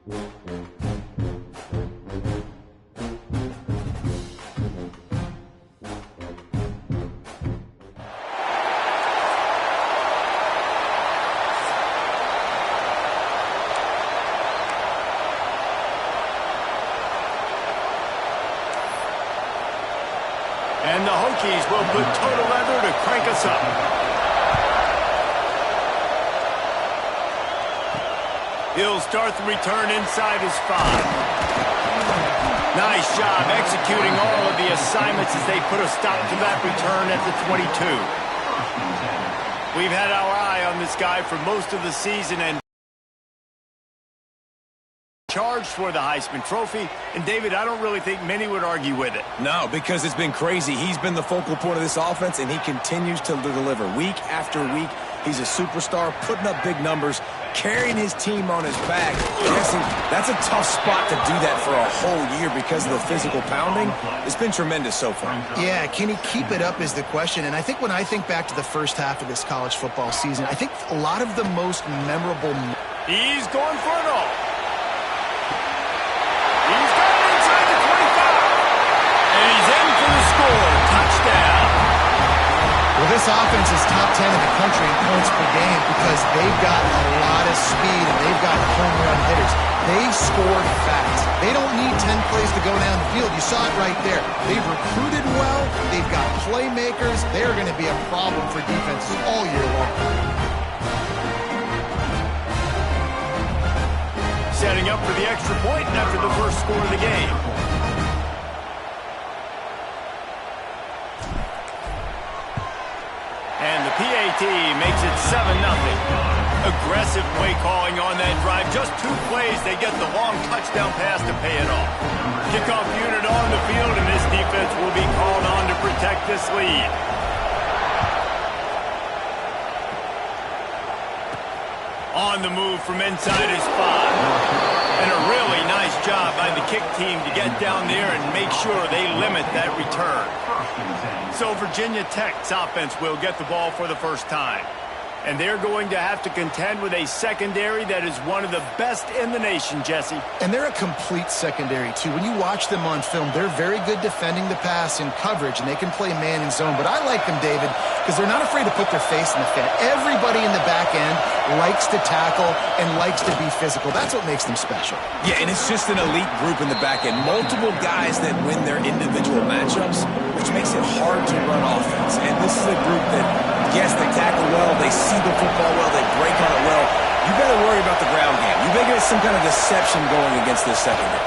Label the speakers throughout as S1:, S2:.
S1: And the Hokies will put total leather to crank us up. He'll start the return inside his 5. Nice job executing all of the assignments as they put a stop to that return at the 22. We've had our eye on this guy for most of the season and charged for the Heisman Trophy, and David, I don't really think many would argue with it.
S2: No, because it's been crazy. He's been the focal point of this offense, and he continues to deliver week after week. He's a superstar, putting up big numbers, carrying his team on his back. Jesse, that's a tough spot to do that for a whole year because of the physical pounding. It's been tremendous so far.
S3: Yeah, can he keep it up is the question. And I think when I think back to the first half of this college football season, I think a lot of the most memorable...
S1: He's going for it all. He's got it inside the 25. And he's in for the score. Touchdown.
S3: Well, this offense is top 10 in the country in points per game because they've got a lot of speed and they've got home run hitters. They scored fast. They don't need 10 plays to go down the field. You saw it right there. They've recruited well. They've got playmakers. They're going to be a problem for defenses all year long.
S1: Setting up for the extra point after the first score of the game. And the PAT makes it 7-0. Aggressive play calling on that drive. Just 2 plays, they get the long touchdown pass to pay it off. Kickoff unit on the field, and this defense will be called on to protect this lead. On the move from inside his 5. And a really nice job by the kick team to get down there and make sure they limit that return. So Virginia Tech's offense will get the ball for the first time. And they're going to have to contend with a secondary that is one of the best in the nation, Jesse.
S3: And they're a complete secondary, too. When you watch them on film, they're very good defending the pass in coverage, and they can play man and zone. But I like them, David, because they're not afraid to put their face in the fan. Everybody in the back end likes to tackle and likes to be physical. That's what makes them special.
S2: Yeah, and it's just an elite group in the back end. Multiple guys that win their individual matchups, which makes it hard to run offense. And this is a group that, yes, they tackle well, they see the football well, they break on it well. You got to worry about the ground game. You may get some kind of deception going against this secondary.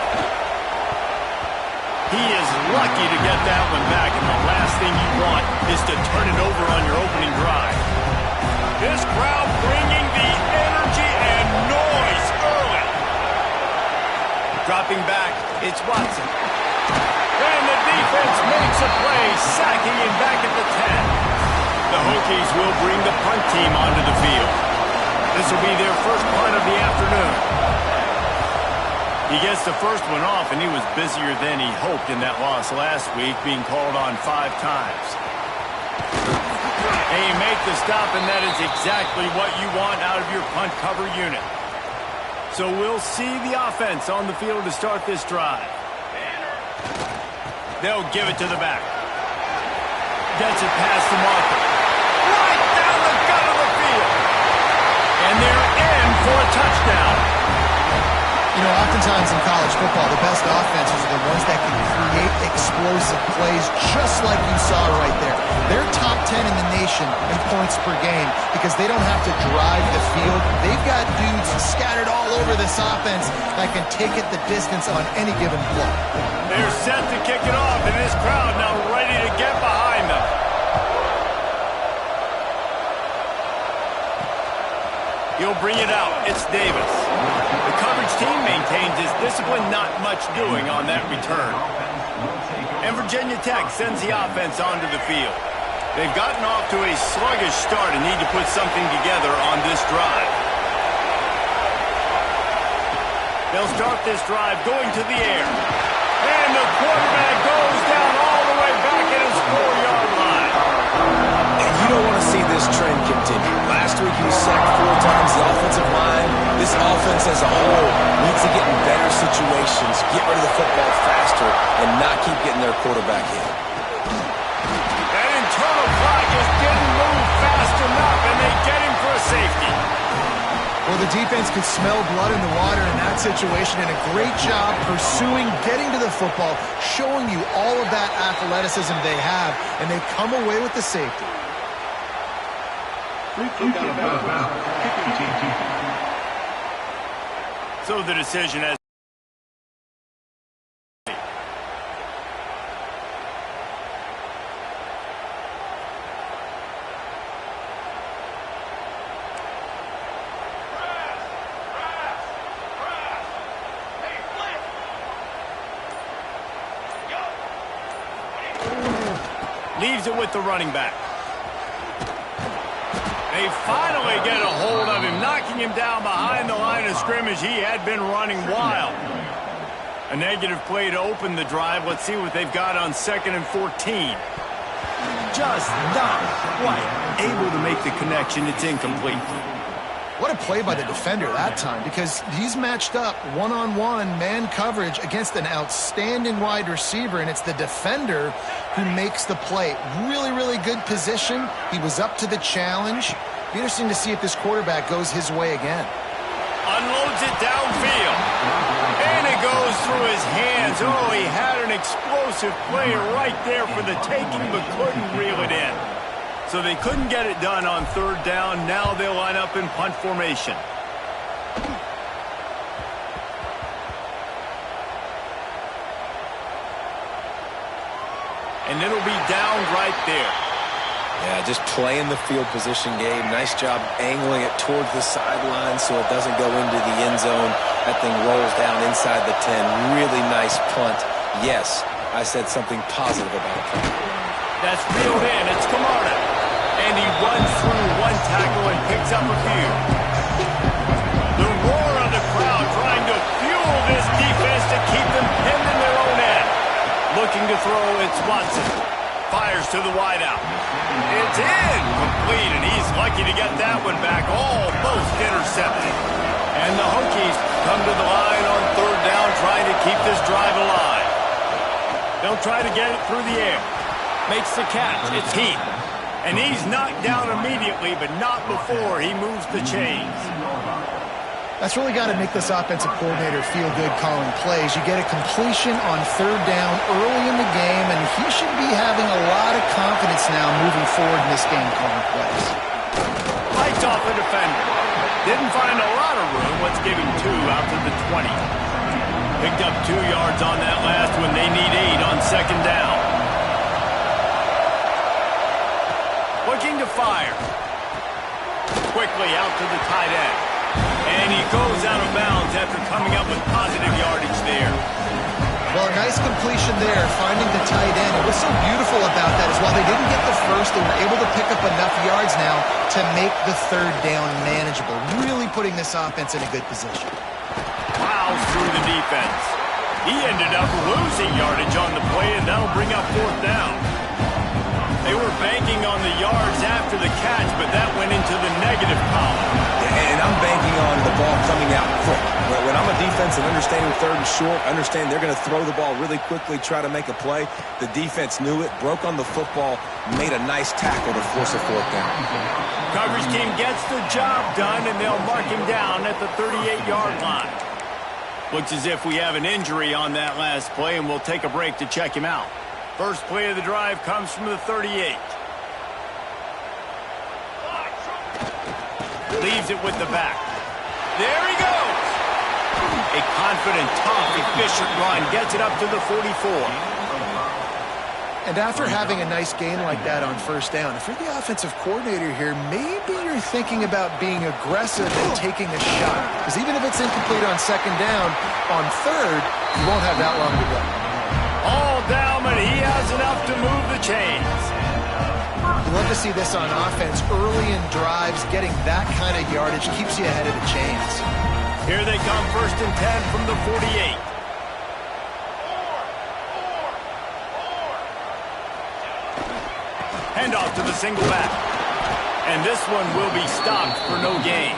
S1: He is lucky to get that one back, and the last thing you want is to turn it over on your opening drive. This crowd bringing the energy and noise early. Dropping back, it's Watson. And the defense makes a play, sacking him back at the 10. The Hokies will bring the punt team onto the field. This will be their first punt of the afternoon. He gets the first one off, and he was busier than he hoped in that loss last week, being called on 5 times. And you make the stop, and that is exactly what you want out of your punt cover unit. So we'll see the offense on the field to start this drive. They'll give it to the back. Gets it past the marker. Right down the gut of the field. And they're in for a touchdown.
S3: You know, oftentimes in college football, the best offenses are the ones that can create explosive plays just like you saw right there. They're top 10 in the nation in points per game because they don't have to drive the field. They've got dudes scattered all over this offense that can take it the distance on any given play.
S1: They're set to kick it off, and this crowd now ready to get behind them. He'll bring it out. It's Davis. The coverage team maintains his discipline, not much doing on that return. And Virginia Tech sends the offense onto the field. They've gotten off to a sluggish start and need to put something together on this drive. They'll start this drive going to the air. And the quarterback goes down all the way back at his 4-yard line.
S2: And you don't want to see this trend continue. Last week he was sacked 4 times. The offensive line, this offense as a whole, needs to get in better situations, get rid of the football faster, and not keep getting their quarterback hit.
S1: That internal clock is getting moved fast enough, and they get him for a safety.
S3: Well, the defense could smell blood in the water in that situation, and a great job pursuing, getting to the football, showing you all of that athleticism they have, and they come away with the safety.
S1: So the decision has... Leaves it with the running back. They finally get a hold of him, knocking him down behind the line of scrimmage. He had been running wild. A negative play to open the drive. Let's see what they've got on 2nd and 14. Just not quite able to make the connection. It's incomplete.
S3: What a play by the defender that time, because he's matched up one-on-one man coverage against an outstanding wide receiver, and it's the defender who makes the play. Really, really good position. He was up to the challenge. Be interesting to see if this quarterback goes his way again.
S1: Unloads it downfield. And it goes through his hands. Oh, he had an explosive play right there for the taking, but couldn't reel it in. So they couldn't get it done on 3rd down. Now they'll line up in punt formation. And it'll be down right there.
S2: Yeah, just playing the field position game. Nice job angling it towards the sideline so it doesn't go into the end zone. That thing rolls down inside the 10. Really nice punt. Yes, I said something positive about it.
S1: That's reeled in. It's Camarda. And he runs through one tackle and picks up a few. The roar of the crowd trying to fuel this defense to keep them pinned in their own end. Looking to throw, it's Watson. Fires to the wideout. It's in. Complete, and he's lucky to get that one back. Almost intercepted. And the Hokies come to the line on 3rd down, trying to keep this drive alive. They'll try to get it through the air. Makes the catch. It's Heath. And he's knocked down immediately, but not before he moves the chains.
S3: That's really got to make this offensive coordinator feel good calling plays. You get a completion on 3rd down early in the game, and he should be having a lot of confidence now moving forward in this game calling plays.
S1: Lights off the defender. Didn't find a lot of room. Let's give him 2 out to the 20. Picked up 2 yards on that last one. They need 8 on 2nd down. Looking to fire. Quickly out to the tight end. And he goes out of bounds after coming up with positive yardage there.
S3: Well, a nice completion there, finding the tight end. And what's so beautiful about that is while they didn't get the first, they were able to pick up enough yards now to make the 3rd down manageable. Really putting this offense in a good position.
S1: Plows through the defense. He ended up losing yardage on the play, and that'll bring up 4th down. They were banking on the yards after the catch, but that went into the negative column.
S2: And I'm banking on the ball coming out quick. When I'm a defense and understanding 3rd and short, understand they're going to throw the ball really quickly, try to make a play. The defense knew it, broke on the football, made a nice tackle to force a 4th down.
S1: Coverage team gets the job done, and they'll mark him down at the 38-yard line. Looks as if we have an injury on that last play, and we'll take a break to check him out. First play of the drive comes from the 38. Leaves it with the back. There he goes. A confident, tough, efficient run. Gets it up to the 44.
S3: And after having a nice gain like that on 1st down, if you're the offensive coordinator here, maybe you're thinking about being aggressive and taking a shot. Because even if it's incomplete on 2nd down, on 3rd, you won't have that long to go.
S1: All down, but he has enough to move the chains.
S3: You love to see this on offense. Early in drives, getting that kind of yardage keeps you ahead of the chains.
S1: Here they come, 1st and 10 from the 48. Handoff to the single back. And this one will be stopped for no gain.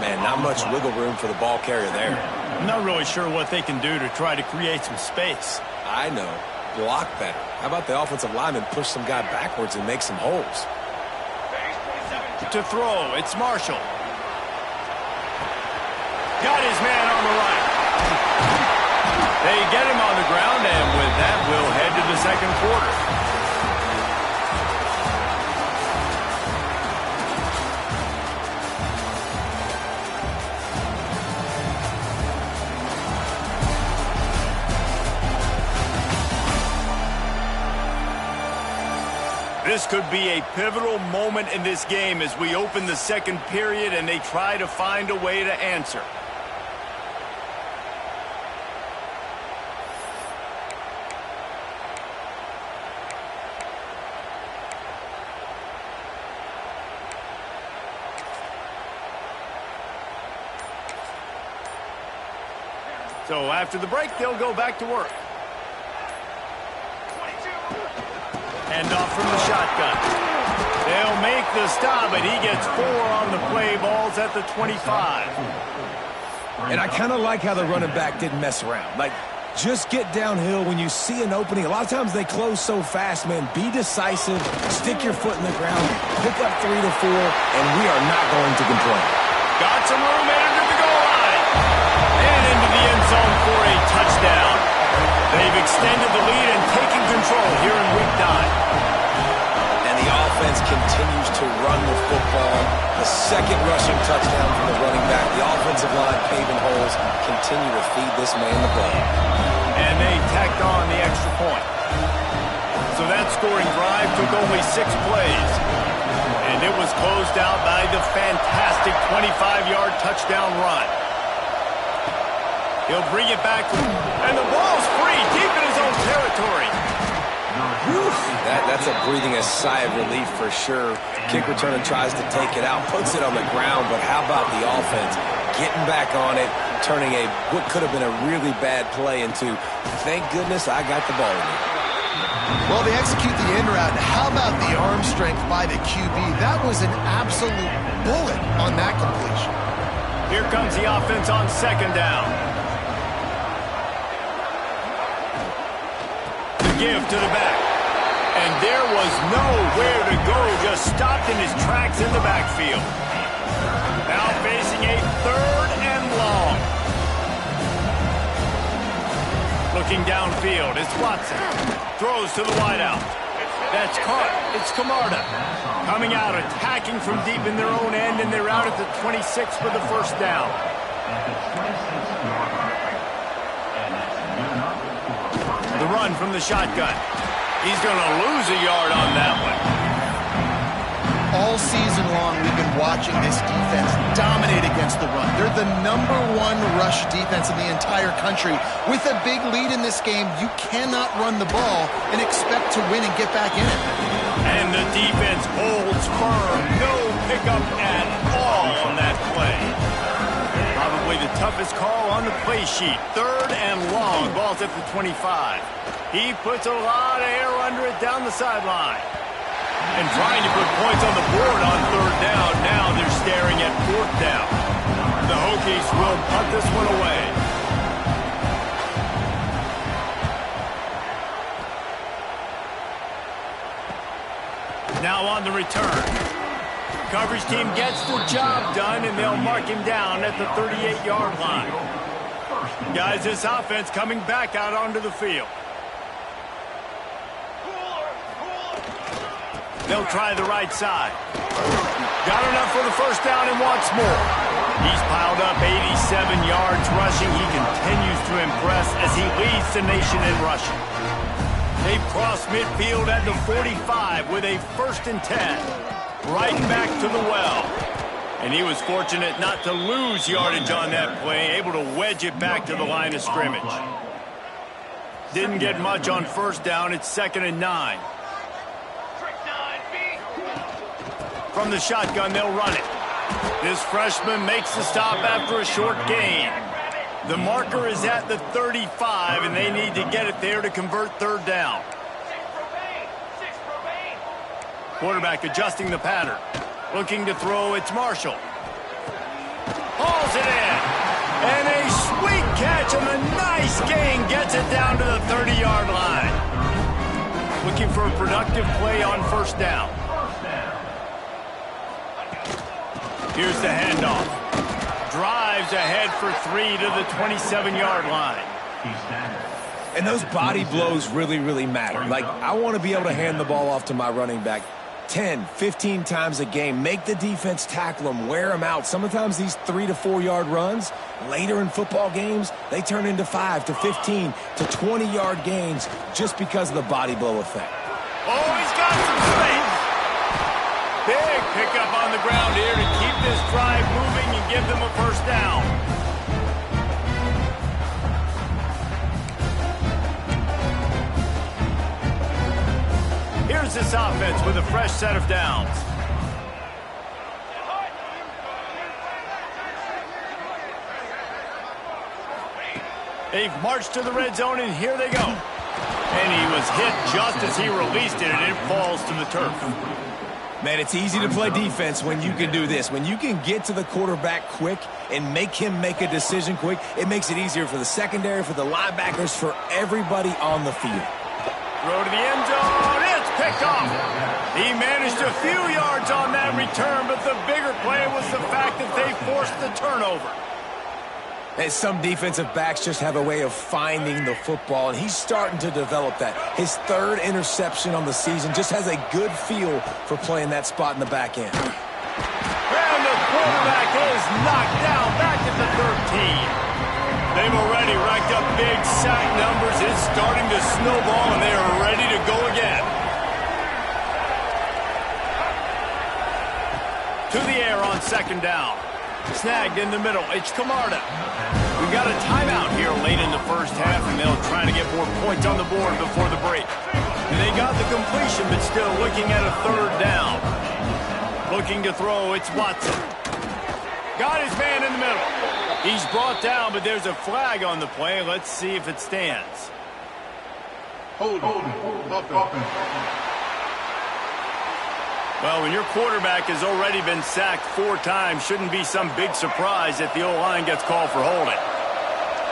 S2: Man, not much wiggle room for the ball carrier there.
S1: I'm not really sure what they can do to try to create some space.
S2: I know. Block better. How about the offensive lineman push some guy backwards and make some holes?
S1: To throw, it's Marshall. Got his man on the right. They get him on the ground, and with that, we'll head to the second quarter. This could be a pivotal moment in this game as we open the second period and they try to find a way to answer. So after the break, they'll go back to work. Hand off from the shotgun. They'll make the stop, and he gets 4 on the play. Ball's at the 25.
S2: And I kind of like how the running back didn't mess around. Like, just get downhill when you see an opening. A lot of times they close so fast, man. Be decisive, stick your foot in the ground, pick up 3 to 4, and we are not going to complain.
S1: Got some room headed to the goal line. And into the end zone for a touchdown. They've extended the lead and taken control here in week 9.
S2: And the offense continues to run the football. The second rushing touchdown from the running back. The offensive line paving holes. Continue to feed this man the ball.
S1: And they tacked on the extra point. So that scoring drive took only 6 plays. And it was closed out by the fantastic 25-yard touchdown run. He'll bring it back, and the ball's free, deep in his own territory.
S2: Whew. That's a breathing a sigh of relief for sure. Kick returner tries to take it out, puts it on the ground, but how about the offense getting back on it, turning what could have been a really bad play into, thank goodness I got the ball in it.
S3: Well, they execute the end route. How about the arm strength by the QB? That was an absolute bullet on that completion.
S1: Here comes the offense on second down. Give to the back. And there was nowhere to go, just stopped in his tracks in the backfield. Now facing a 3rd and long. Looking downfield, it's Watson. Throws to the wideout. That's caught. It's Camarda. Coming out, attacking from deep in their own end, and they're out at the 26 for the first down. The run from the shotgun. He's going to lose a yard on that one.
S3: All season long, we've been watching this defense dominate against the run. They're the #1 rush defense in the entire country. With a big lead in this game, you cannot run the ball and expect to win and get back in it.
S1: And the defense holds firm. No pickup at all on that play. Probably the toughest call on the play sheet. 3rd and long. Ball's at the 25. He puts a lot of air under it down the sideline. And trying to put points on the board on 3rd down. Now they're staring at 4th down. The Hokies will punt this one away. Now on the return. Coverage team gets the job done, and they'll mark him down at the 38-yard line. Guys, this offense coming back out onto the field. They'll try the right side. Got enough for the first down and wants more. He's piled up 87 yards rushing. He continues to impress as he leads the nation in rushing. They've crossed midfield at the 45 with a 1st and 10. Right back to the well. And he was fortunate not to lose yardage on that play, able to wedge it back to the line of scrimmage. Didn't get much on 1st down. It's 2nd and 9. From the shotgun, they'll run it. This freshman makes the stop after a short gain. The marker is at the 35, and they need to get it there to convert 3rd down. Quarterback adjusting the pattern. Looking to throw, it's Marshall. Hauls it in. And a sweet catch and a nice gain gets it down to the 30-yard line. Looking for a productive play on first down. Here's the handoff. Drives ahead for 3 to the 27-yard line.
S2: And those body blows really, really matter. Like, I want to be able to hand the ball off to my running back 10, 15 times a game. Make the defense tackle them, wear them out. Sometimes these 3 to 4 yard runs, later in football games, they turn into 5 to 15 to 20-yard gains just because of the body blow effect.
S1: Oh, he's got some space. Big pickup on the ground here to keep this drive moving and give them a first down. Here's this offense with a fresh set of downs. They've marched to the red zone, and here they go. And he was hit just as he released it, and it falls to the turf.
S2: Man, it's easy to play defense when you can do this. When you can get to the quarterback quick and make him make a decision quick, it makes it easier for the secondary, for the linebackers, for everybody on the field.
S1: Throw to the end zone. It's picked off. He managed a few yards on that return, but the bigger play was the fact that they forced the turnover.
S2: And some defensive backs just have a way of finding the football, and he's starting to develop that. His third interception on the season, just has a good feel for playing that spot in the back end.
S1: And the quarterback is knocked down back at the 13. They've already racked up big sack numbers. It's starting to snowball, and they are ready to go again. To the air on second down. Snagged in the middle. It's Camarda. We've got a timeout here late in the first half, and they'll try to get more points on the board before the break. And they got the completion, but still looking at a third down. Looking to throw, it's Watson. Got his man in the middle. He's brought down, but there's a flag on the play. Let's see if it stands.
S4: Hold on.
S1: Well, when your quarterback has already been sacked 4 times, shouldn't be some big surprise if the O-line gets called for holding.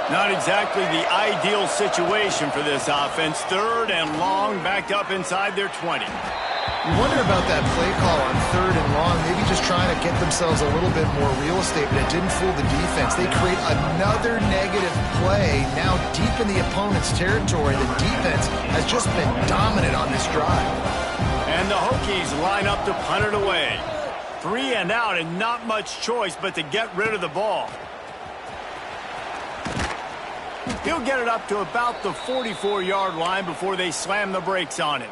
S1: Not exactly the ideal situation for this offense. Third and long, backed up inside their 20.
S3: You wonder about that play call on third and long, maybe just trying to get themselves a little bit more real estate, but it didn't fool the defense. They create another negative play now deep in the opponent's territory. The defense has just been dominant on this drive.
S1: And the Hokies line up to punt it away. 3 and out, and not much choice but to get rid of the ball. He'll get it up to about the 44-yard line before they slam the brakes on him.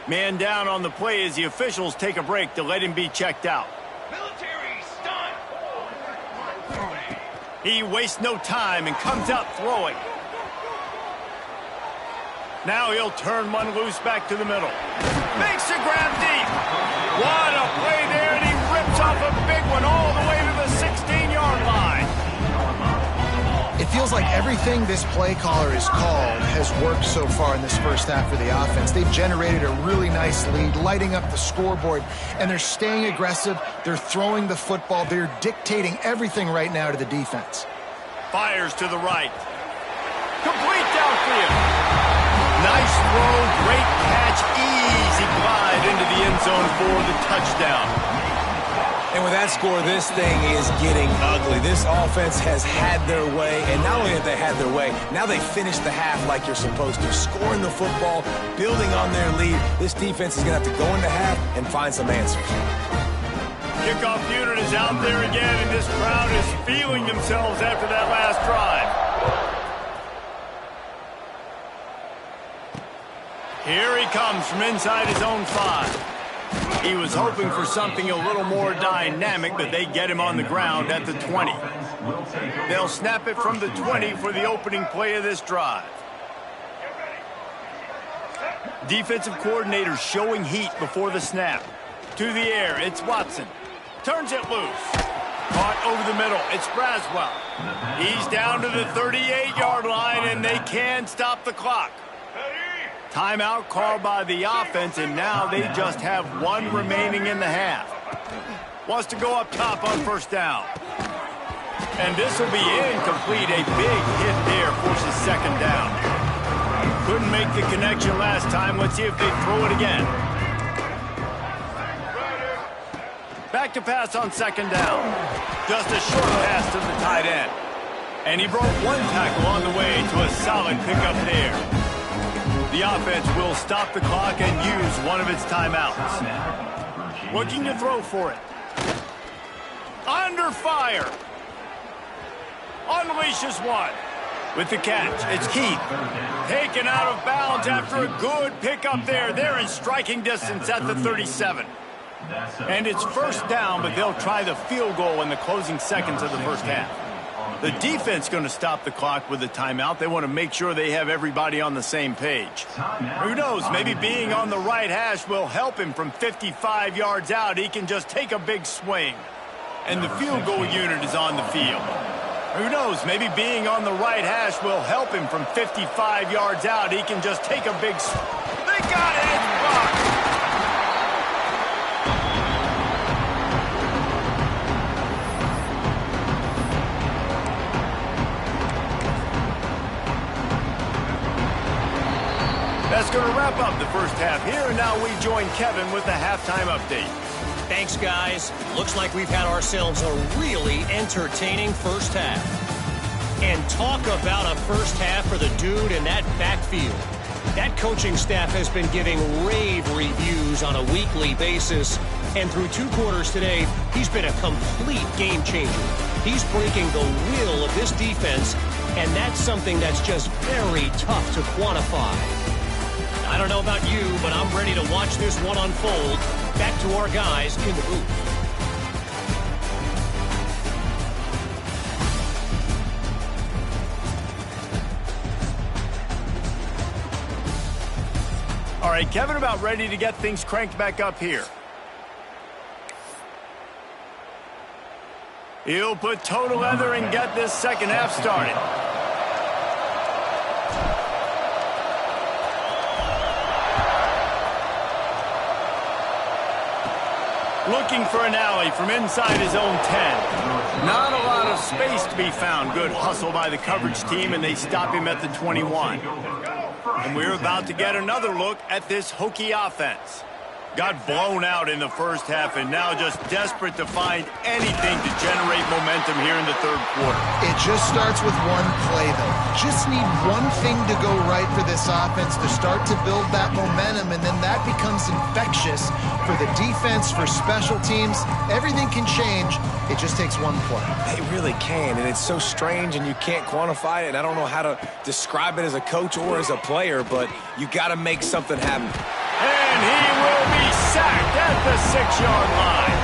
S1: Man down on the play as the officials take a break to let him be checked out.
S4: Military stunt.
S1: He wastes no time and comes out throwing. Now he'll turn one loose back to the middle. Makes a grab deep. What a play there, and he rips off a big one all the way to the 16-yard line.
S3: It feels like everything this play caller has called has worked so far in this first half for the offense. They've generated a really nice lead, lighting up the scoreboard, and they're staying aggressive. They're throwing the football. They're dictating everything right now to the defense.
S1: Fires to the right. Complete downfield. Nice throw, great catch, easy glide into the end zone for the touchdown.
S2: And with that score, this thing is getting ugly. This offense has had their way, and not only have they had their way, now they finished the half like you're supposed to, scoring the football, building on their lead. This defense is going to have to go into half and find some answers.
S1: Kickoff unit is out there again, and this crowd is feeling themselves after that last drive. Here he comes from inside his own 5. He was hoping for something a little more dynamic, but they get him on the ground at the 20. They'll snap it from the 20 for the opening play of this drive. Defensive coordinator showing heat before the snap. To the air, it's Watson. Turns it loose. Caught over the middle, it's Braswell. He's down to the 38-yard line, and they can stop the clock. Timeout called by the offense, and now they just have one remaining in the half. Wants to go up top on first down. And this will be incomplete. A big hit there forces second down. Couldn't make the connection last time. Let's see if they throw it again. Back to pass on second down. Just a short pass to the tight end. And he broke one tackle on the way to a solid pickup there. The offense will stop the clock and use one of its timeouts. Looking to throw for it. Under fire. Unleashes one. With the catch, it's Keith. Taken out of bounds after a good pickup there. They're in striking distance at the 37. And it's first down, but they'll try the field goal in the closing seconds of the first half. The defense going to stop the clock with a timeout. They want to make sure they have everybody on the same page. Who knows, maybe being on the right hash will help him from 55 yards out. He can just take a big swing. And the field goal unit is on the field. Who knows, maybe being on the right hash will help him from 55 yards out. He can just take a big swing. They got it, it's blocked. That's going to wrap up the first half here, and now we join Kevin with the halftime update.
S5: Thanks, guys. Looks like we've had ourselves a really entertaining first half. And talk about a first half for the dude in that backfield. That coaching staff has been giving rave reviews on a weekly basis. And through 2 quarters today, he's been a complete game changer. He's breaking the will of this defense, and that's something that's just very tough to quantify. I don't know about you, but I'm ready to watch this one unfold. Back to our guys in the booth.
S1: All right, Kevin, about ready to get things cranked back up here. He'll put total leather and get this second half started. Looking for an alley from inside his own 10. Not a lot of space to be found. Good hustle by the coverage team, and they stop him at the 21. And we're about to get another look at this Hokie offense. Got blown out in the first half and now just desperate to find anything to generate momentum here in the third quarter.
S3: It just starts with one play, though. Just need one thing to go right for this offense to start to build that momentum, and then that becomes infectious for the defense, for special teams. Everything can change. It just takes one play.
S2: They really can, and it's so strange, and you can't quantify it. And I don't know how to describe it as a coach or as a player, but you got to make something happen.
S1: And he will be sacked at the 6-yard line.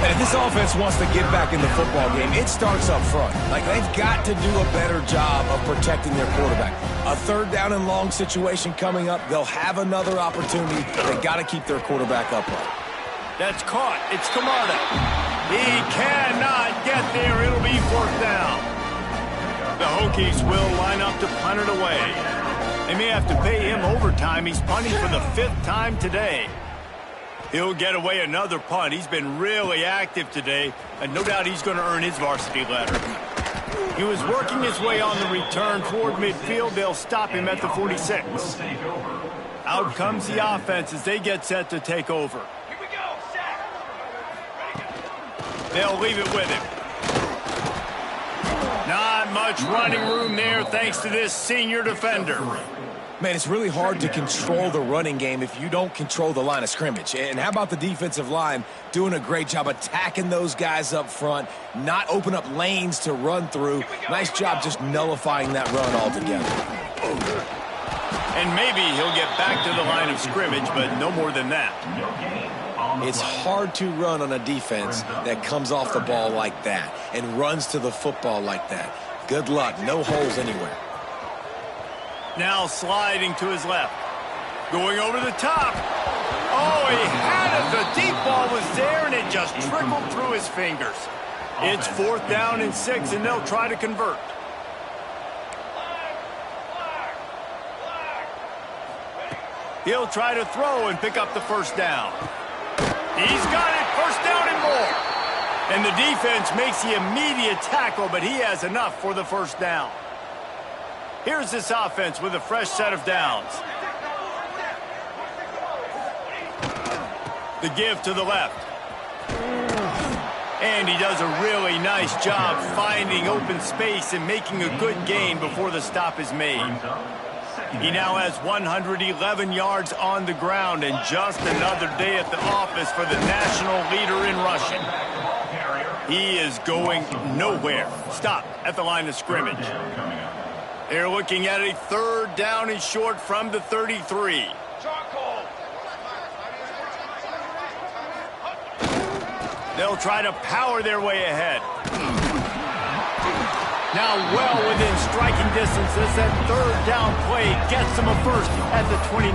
S2: And if this offense wants to get back in the football game, it starts up front. Like, they've got to do a better job of protecting their quarterback. A third down and long situation coming up. They'll have another opportunity. They got to keep their quarterback upright.
S1: That's caught. It's Camarda. He cannot get there. It'll be fourth down. The Hokies will line up to punt it away. They may have to pay him overtime. He's punting for the 5th time today. He'll get away another punt. He's been really active today, and no doubt he's going to earn his varsity letter. He was working his way on the return toward midfield. They'll stop him at the 46. Out comes the offense as they get set to take over.
S4: Here we go, sack.
S1: They'll leave it with him. Not much running room there thanks to this senior defender.
S2: Man, it's really hard to control the running game if you don't control the line of scrimmage. And how about the defensive line doing a great job attacking those guys up front, not open up lanes to run through. Nice job just nullifying that run altogether.
S1: And maybe he'll get back to the line of scrimmage, but no more than that.
S2: It's hard to run on a defense that comes off the ball like that and runs to the football like that. Good luck. No holes anywhere.
S1: Now sliding to his left. Going over the top. Oh, he had it. The deep ball was there, and it just trickled through his fingers. It's 4th down and 6, and they'll try to convert. He'll try to throw and pick up the first down. He's got it, first down and more. And the defense makes the immediate tackle, but he has enough for the first down. Here's this offense with a fresh set of downs. The give to the left. And he does a really nice job finding open space and making a good gain before the stop is made. He now has 111 yards on the ground and just another day at the office for the national leader in rushing. He is going nowhere. Stop at the line of scrimmage. They're looking at a third down and short from the 33. They'll try to power their way ahead. Now well within striking distance as that third down play gets them a first at the 29.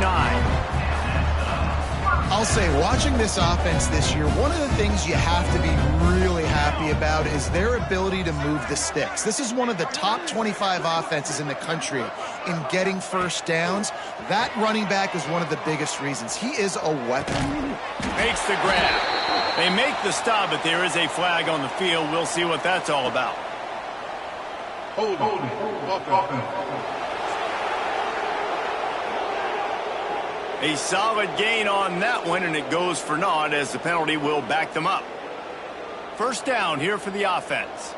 S3: I'll say, watching this offense this year, one of the things you have to be really happy about is their ability to move the sticks. This is one of the top 25 offenses in the country in getting first downs. That running back is one of the biggest reasons. He is a weapon.
S1: Makes the grab. They make the stop, but there is a flag on the field. We'll see what that's all about.
S4: Hold it.
S1: A solid gain on that one, and it goes for naught as the penalty will back them up. First down here for the offense.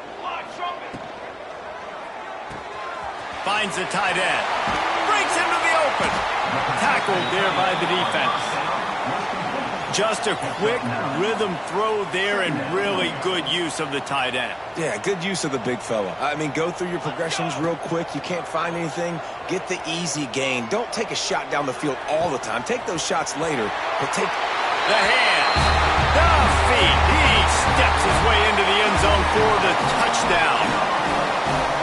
S1: Finds the tight end. Breaks into the open. Tackled there by the defense. Just a quick rhythm throw there and really good use of the tight end.
S2: Yeah, good use of the big fella. I mean, go through your progressions real quick. You can't find anything. Get the easy gain. Don't take a shot down the field all the time. Take those shots later, but take
S1: the hands, the feet. He steps his way into the end zone for the touchdown.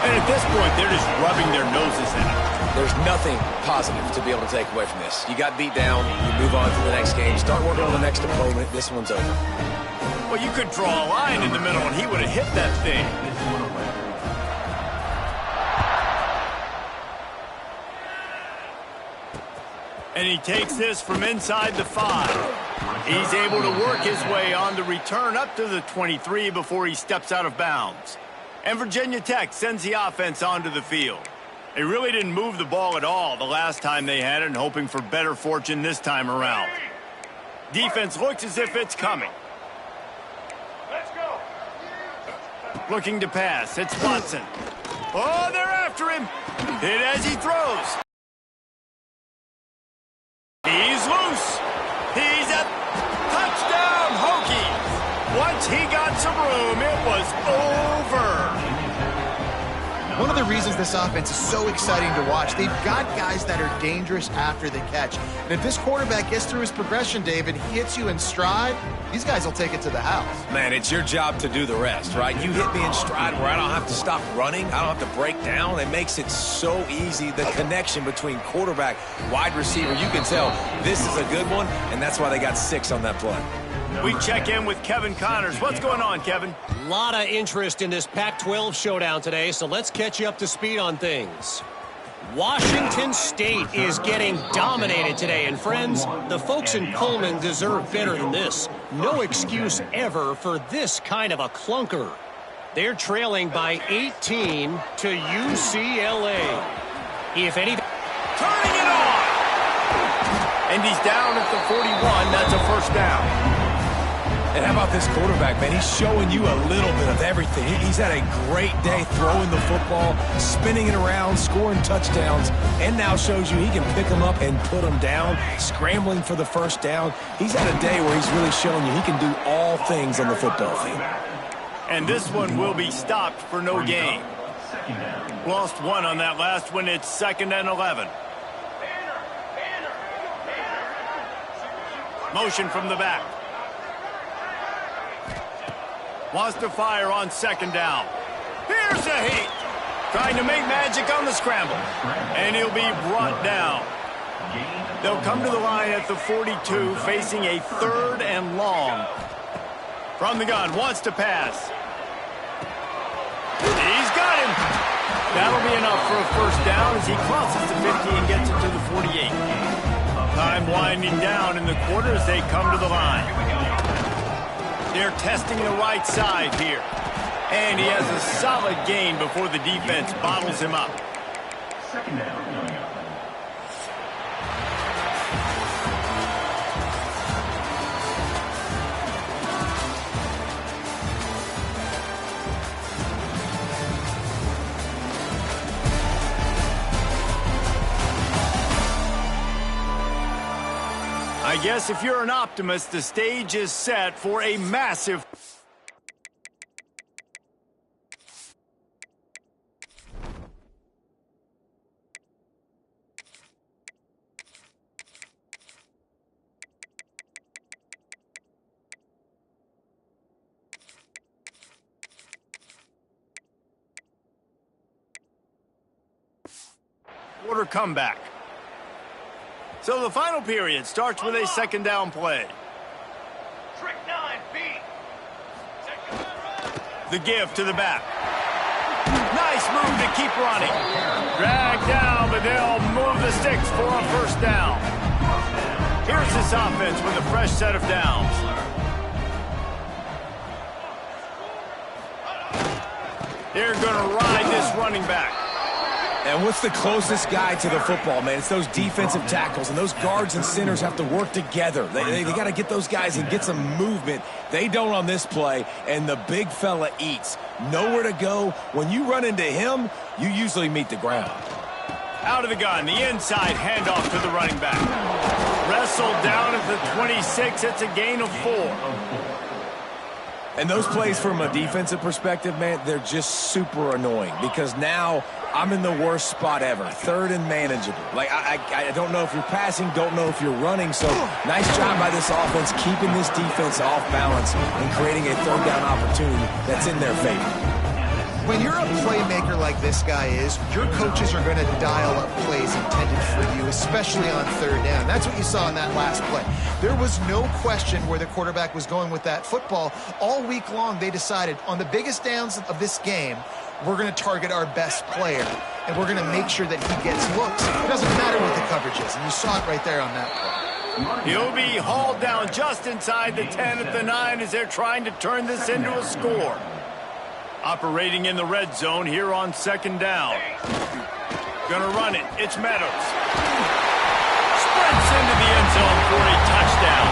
S1: And at this point, they're just rubbing their noses in it.
S2: There's nothing positive to be able to take away from this. You got beat down, you move on to the next game, start working on the next opponent. This one's over.
S1: Well, you could draw a line in the middle and he would have hit that thing. And he takes this from inside the 5. He's able to work his way on the return up to the 23 before he steps out of bounds. And Virginia Tech sends the offense onto the field. They really didn't move the ball at all the last time they had it, and hoping for better fortune this time around. Defense looks as if it's coming.
S4: Let's go.
S1: Looking to pass. It's Watson. Oh, they're after him. Hit as he throws. He's loose. He's a touchdown, Hokies. Once he got some room, it was over.
S3: One of the reasons this offense is so exciting to watch, they've got guys that are dangerous after the catch. And if this quarterback gets through his progression, David, he hits you in stride, these guys will take it to the house.
S2: Man, it's your job to do the rest, right? You hit me in stride where I don't have to stop running. I don't have to break down. It makes it so easy. The connection between quarterback, wide receiver, you can tell this is a good one, and that's why they got 6 on that play.
S1: We check in with Kevin Connors. What's going on, Kevin?
S5: A lot of interest in this Pac-12 showdown today, so let's catch you up to speed on things. Washington State is getting dominated today, and friends, the folks in Pullman deserve better than this. No excuse ever for this kind of a clunker. They're trailing by 18 to UCLA. If anything...
S1: Turning it on! And he's down at the 41. That's a first down.
S2: And how about this quarterback, man? He's showing you a little bit of everything. He's had a great day throwing the football, spinning it around, scoring touchdowns, and now shows you he can pick them up and put them down, scrambling for the first down. He's had a day where he's really shown you he can do all things on the football field.
S1: And this one will be stopped for no gain. Lost one on that last one. It's 2nd and 11. Motion from the back. Wants to fire on 2nd down. Here's a heat. Trying to make magic on the scramble. And he'll be brought down. They'll come to the line at the 42, facing a 3rd and long. From the gun, wants to pass. He's got him. That'll be enough for a first down as he crosses the 50 and gets it to the 48. Time winding down in the quarter as they come to the line. They're testing the right side here. And he has a solid gain before the defense bottles him up.
S4: Second down.
S1: I guess if you're an optimist, the stage is set for a massive... quarter comeback. So the final period starts with a second down play.
S4: Trick 9B.
S1: The give to the back. Nice move to keep running. Drag down, but they'll move the sticks for a first down. Here's this offense with a fresh set of downs. They're going to ride this running back.
S2: And what's the closest guy to the football, man? It's those defensive tackles, and those guards and centers have to work together. They got to get those guys and get some movement. They don't on this play, and the big fella eats. Nowhere to go. When you run into him, you usually meet the ground.
S1: Out of the gun, the inside handoff to the running back. Wrestled down at the 26. It's a gain of 4.
S2: And those plays from a defensive perspective, man, they're just super annoying because now I'm in the worst spot ever, third and manageable. Like, I don't know if you're passing, don't know if you're running, so nice job by this offense keeping this defense off balance and creating a third down opportunity that's in their favor.
S3: When you're a playmaker like this guy is, your coaches are going to dial up plays intended for you, especially on third down. That's what you saw in that last play. There was no question where the quarterback was going with that football. All week long, they decided on the biggest downs of this game, we're going to target our best player, and we're going to make sure that he gets looks. It doesn't matter what the coverage is, and you saw it right there on that play.
S1: He'll be hauled down just inside the 10 at the 9 as they're trying to turn this into a score. Operating in the red zone here on second down. Gonna run it. It's Meadows. Sprints into the end zone for a touchdown.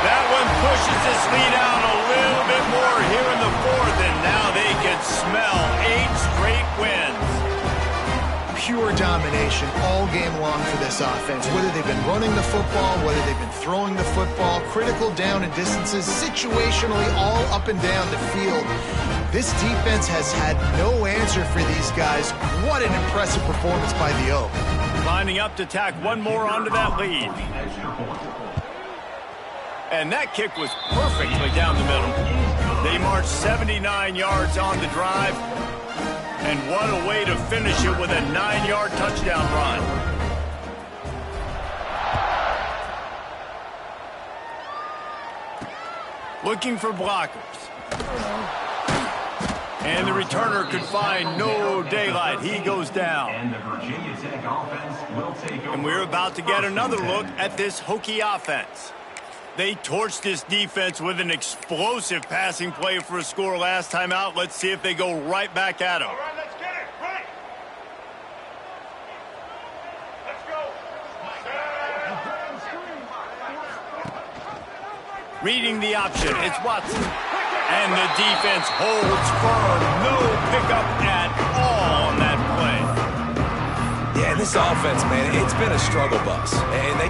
S1: That one pushes this lead out a little bit more here in the fourth, and now they can smell 8 straight wins.
S3: Pure domination all game long for this offense. Whether they've been running the football, whether they've been throwing the football, critical down and distances, situationally all up and down the field. This defense has had no answer for these guys. What an impressive performance by the Oak.
S1: Lining up to tack one more onto that lead. And that kick was perfectly down the middle. They marched 79 yards on the drive. And what a way to finish it with a 9-yard touchdown run. Looking for blockers. And the returner could find no daylight. He goes down.
S4: And the Virginia Tech offense will take over.
S1: And we're about to get another look at this Hokie offense. They torched this defense with an explosive passing play for a score last time out. Let's see if they go right back at them.
S4: All right, let's get it. Right. Let's go.
S1: Reading the option, it's Watson. And the defense holds firm. No pickup at all on that play.
S2: Yeah, this offense, man, it's been a struggle bus. And they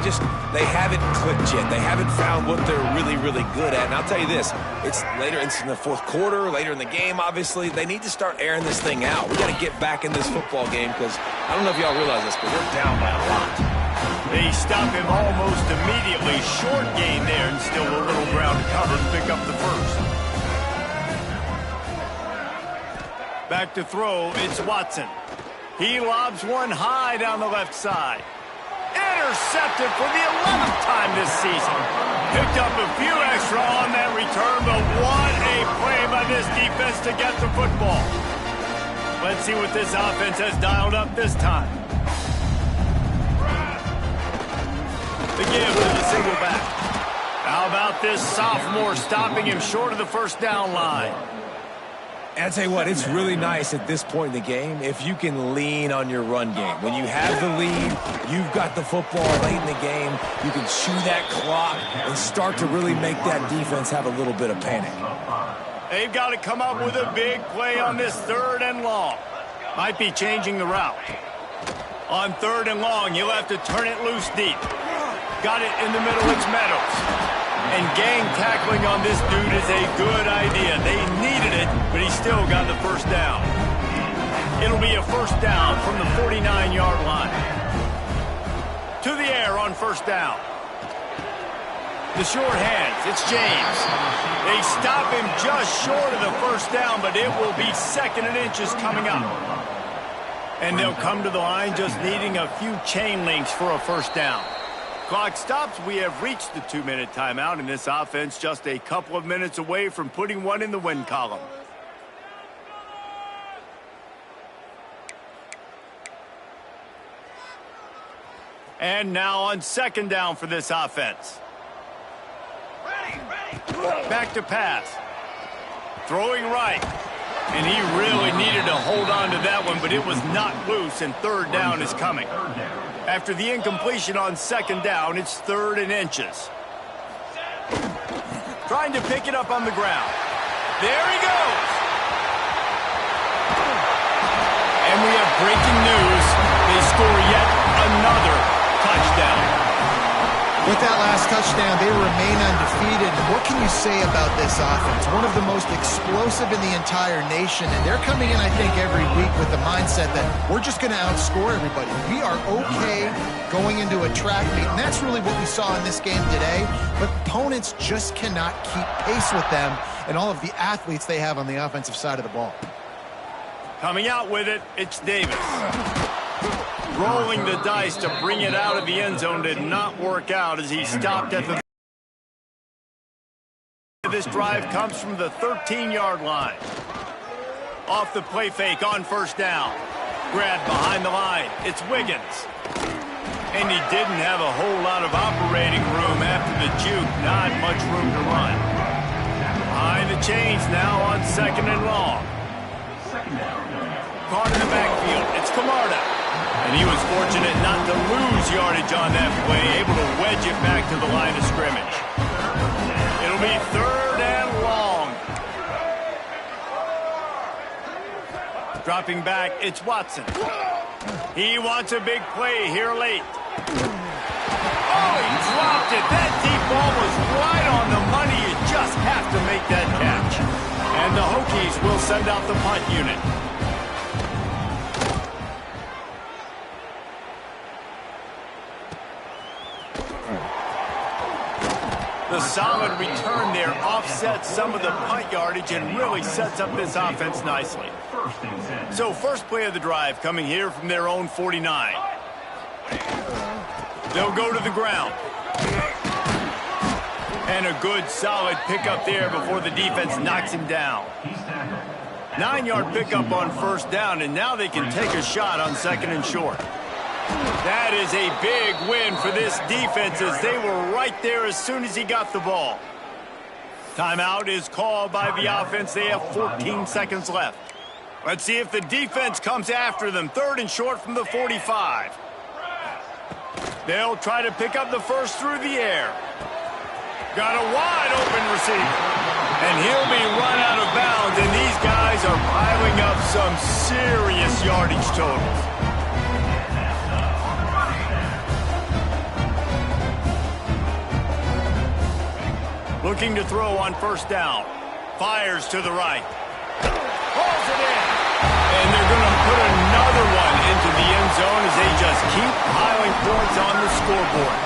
S2: haven't clicked yet. They haven't found what they're really, really good at. And I'll tell you this, it's in the fourth quarter, later in the game, obviously. They need to start airing this thing out. We got to get back in this football game because I don't know if y'all realize this, but we're down by a lot.
S1: They stop him almost immediately. Short gain there and still a little ground to cover to pick up the first. Back to throw, it's Watson. He lobs one high down the left side. Intercepted for the 11th time this season. Picked up a few extra on that return, but what a play by this defense to get the football. Let's see what this offense has dialed up this time. the give to the single back. How about this sophomore stopping him short of the first down line?
S2: And I tell you what, it's really nice at this point in the game if you can lean on your run game. When you have the lead, you've got the football late in the game, you can chew that clock and start to really make that defense have a little bit of panic.
S1: They've got to come up with a big play on this 3rd and long. Might be changing the route. On 3rd and long, you'll have to turn it loose deep. Got it in the middle, it's Meadows. And gang tackling on this dude is a good idea. They needed it, but he still got the first down. It'll be a first down from the 49-yard line. To the air on first down. The short hands, it's James. They stop him just short of the first down, but it will be 2nd and inches coming up. And they'll come to the line just needing a few chain links for a first down. Clock stops. We have reached the 2-minute timeout, and this offense just a couple of minutes away from putting one in the win column. And now on 2nd down for this offense. Back to pass. Throwing right. And he really needed to hold on to that one, but it was not loose, and 3rd down is coming. After the incompletion on 2nd down, it's 3rd and inches. Trying to pick it up on the ground. There he goes. And we have breaking news. They score yet another touchdown.
S3: With that last touchdown, they remain undefeated. What can you say about this offense? One of the most explosive in the entire nation, and they're coming in, I think, every week with the mindset that we're just going to outscore everybody. We are okay going into a track meet, and that's really what we saw in this game today. But opponents just cannot keep pace with them and all of the athletes they have on the offensive side of the ball.
S1: Coming out with it, it's Davis. Rolling the dice to bring it out of the end zone did not work out as he stopped at the... This drive comes from the 13-yard line. Off the play fake on first down. Grab behind the line. It's Wiggins. And he didn't have a whole lot of operating room after the juke. Not much room to run. Behind the chains now on 2nd and long. Caught in the backfield. It's Camarda. And he was fortunate not to lose yardage on that play, able to wedge it back to the line of scrimmage. It'll be 3rd and long. Dropping back, it's Watson. He wants a big play here late. Oh, he dropped it. That deep ball was right on the money. You just have to make that catch. And the Hokies will send out the punt unit. The solid return there offsets some of the punt yardage and really sets up this offense nicely. So first play of the drive coming here from their own 49. They'll go to the ground. And a good solid pickup there before the defense knocks him down. 9-yard pickup on first down, and now they can take a shot on 2nd and short. That is a big win for this defense as they were right there as soon as he got the ball. Timeout is called by the offense. They have 14 seconds left. Let's see if the defense comes after them. 3rd and short from the 45. They'll try to pick up the first through the air. Got a wide open receiver. And he'll be run out of bounds, and these guys are piling up some serious yardage totals. Looking to throw on first down. Fires to the right. Hauls it in. And they're going to put another one into the end zone as they just keep piling points on the scoreboard.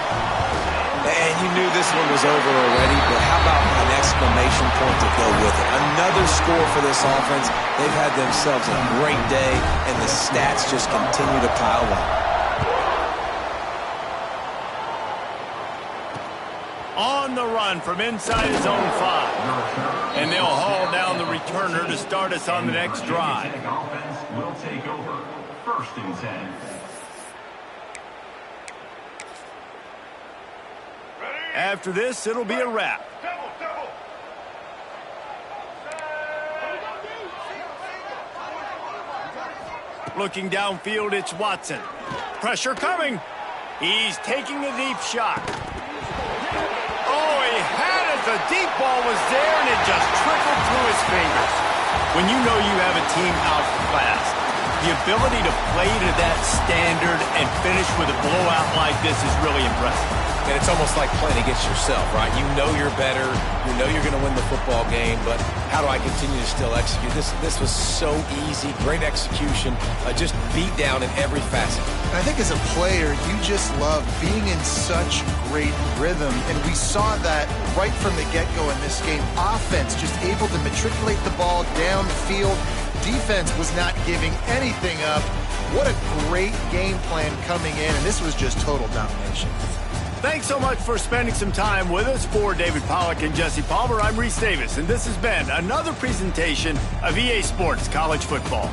S2: And you knew this one was over already, but how about an exclamation point to go with it? Another score for this offense. They've had themselves a great day, and the stats just continue to pile up.
S1: On the run from inside his own 5. And they'll haul down the returner to start us on the next drive.
S4: Offense will take over. 1st and 10.
S1: After this, it'll be a wrap. Looking downfield, it's Watson. Pressure coming. He's taking a deep shot. Oh, he had it. The deep ball was there, and it just trickled through his fingers. When you know you have a team outclassed, the ability to play to that standard and finish with a blowout like this is really impressive.
S2: And it's almost like playing against yourself, right? You know you're better. You know you're going to win the football game, but how do I continue to still execute? This was so easy. Great execution. Just beat down in every facet.
S3: I think as a player, you just love being in such great rhythm, and we saw that right from the get-go in this game. Offense just able to matriculate the ball downfield. Defense was not giving anything up. What a great game plan coming in, and this was just total domination.
S1: Thanks so much for spending some time with us. For David Pollack and Jesse Palmer, I'm Reese Davis, and this has been another presentation of EA Sports College Football.